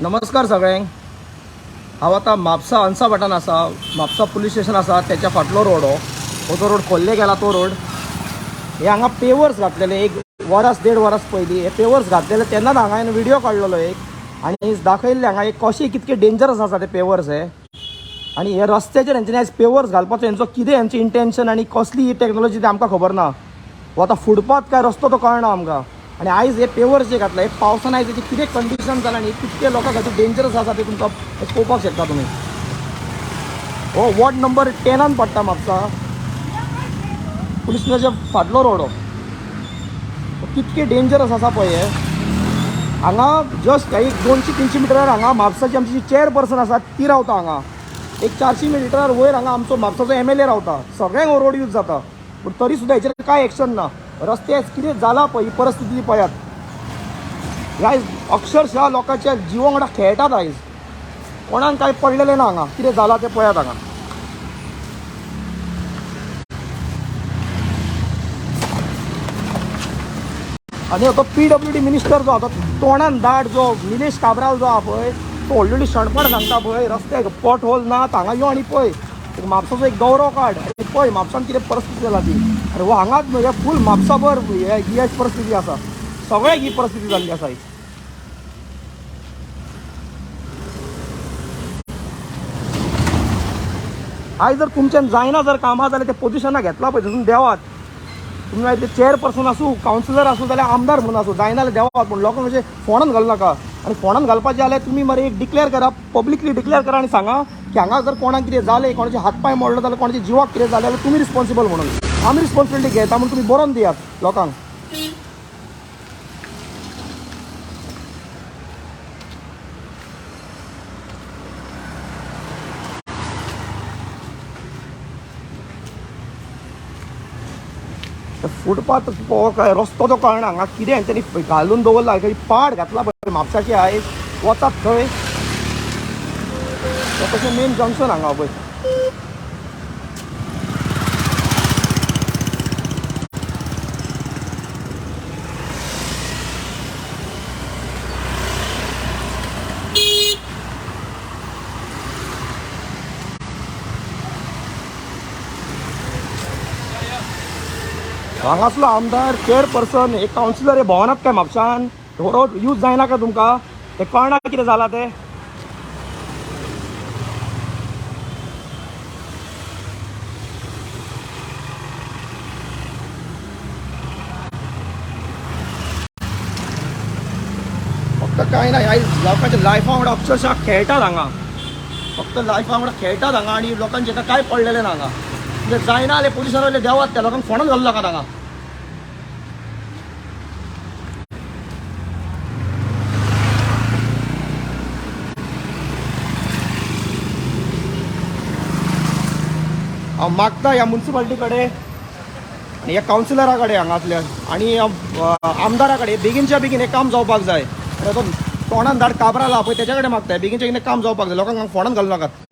नमस्कार सगळ्यांक। हांव आतां म्हापसा हंसा भाटान आसा। म्हापसा पुलीस स्टेशन आसा त्याच्या फाटलो रोड हो जो रोड खोल्ले गेला तो रोड। हे हांगा पेवर्स घातलेले एक वरस 1.5 वरस पयलीं हे पेवर्स घातलेले तेन्नाच हांगा हांवें व्हिडिओ काडलेलो एक आनी दाखयल्ले हांगा एक कशें कितके डेंजरस आसा ते पेवर्स हे। आनी हे रस्त्याचेर हेंच्यांनी आयज पेवर्स घालपाचो हेंचो कितें हेंचें इंटेंशन आनी कसली ही टॅक्नोलॉजी ती आमकां खबर ना। हो आतां फुटपाथ काय रस्तो तो कळना आमकां। आणि आयज हे पेवर्स जे घातले हे पावसान आयज तेची कितें कंडिशन जाला आनी कितके लोकां खातीर डेंजरस आसा ते तुमकां पळोवपाक शकता तुमी। हो वॉर्ड नंबर 10 पडटा म्हापसा पुलीस स्टेशनाच्या फाटलो रोड हो कितके डेंजरस आसा पळय हे। हांगा जस्ट एक 200-300 मिटरार हांगा म्हापसाची आमची चेअरपर्सन आसा ती रावता हांगा। एक 400 मिटरार वयर हांगा आमचो म्हापसाचो MLA रावता। सगळ्यांक हो रोड यूज जाता पूण तरी सुद्दां हेचेर कांय एक्शन ना। रस्ते कितें जाला पळय ही परिस्थिती पळयात। आयज अक्षरशः लोकांच्या जिवा वांगडा खेळटात आयज। कोणाक कांय पडलेलें ना हांगा कितें जाला तें पळयात हांगा। आनी तो PWD मिनिस्टर जो आहा तो तोंडान दाट जो निलेश काब्राल जो आहा पळय तो ऑलरेडी शणपण सांगता पळय रस्त्याक पॉट होल ना हांगा यो आनी पळय म्हापसाचो एक गौरव काड पळय म्हापसान कितें परिस्थिती जाला ती। आनी हो हांगाच म्हणजे फूल म्हापसाभर ही परिस्थिती आसा। सगळ्याक ही परिस्थिती जाल्ली आसा। आयज जर तुमच्यान जायना जर कामां जाल्यार ते पोजिशनाक घेतला पळय तितून देवात। तुम्ही आयज चेअरपर्सन आसूं कावन्सिलर आसूं जाल्यार आमदार म्हणून आसूं जायना जाल्यार देवात पूण लोकांक अशें फोंडान घालनाका। आनी फोंडान घालपाचें जाल्यार तुमी मरे एक डिक्लेअर करा पब्लिकली डिक्लेअर करा आनी सांगा की हांगा जर कोणाक कितें जालें कोणाचे हातपाय मोडलो जाल्यार कोणाच्या जिवाक कितें जालें जाल्यार तुमी रिस्पॉन्सिबल म्हणून आमी रिस्पॉन्सिबिलिटी घेता म्हणून तुमी बरोवन दियात लोकांक। फुटपाथ काय रस्तो तो कळना हांगा कितें हेंच्यांनी घालून दवरला खंय पाड घातला पळय म्हापशाची आयज वतात थंय तशें मेन जंक्शन हांगा पळय। हांगासलो आमदार चेअरपर्सन एक कावन्सिलर हे भोंवनात काय म्हापशान हो रोड यूज जायना काय तुमकां ते कळना कितें जाला ते। फक्त कांय ना आयज लोकांच्या लायफा वांगडा अक्षरशः खेळटात हांगा। फक्त लायफा वांगडा खेळटात हांगा आनी लोकांचे काय पडलेलें ना हांगा। म्हणजे जायना जाल्यार पुलिसां वयले देवात त्या लोकांक फोंडान घालूं नाकात हांगा। हांव मागता ह्या म्युन्सिपालिटी कडेन ह्या कावन्सिलरा कडेन हांगातल्या आनी आमदारा कडेन बेगीनच्या बेगीन हें काम जावपाक जाय। तो तोंडान धाड काबराल आहा पळय तेच्या कडेन मागता बेगीनच्या बेगीन काम जावपाक जाय लोकांक फोंडान घालूं नाकात।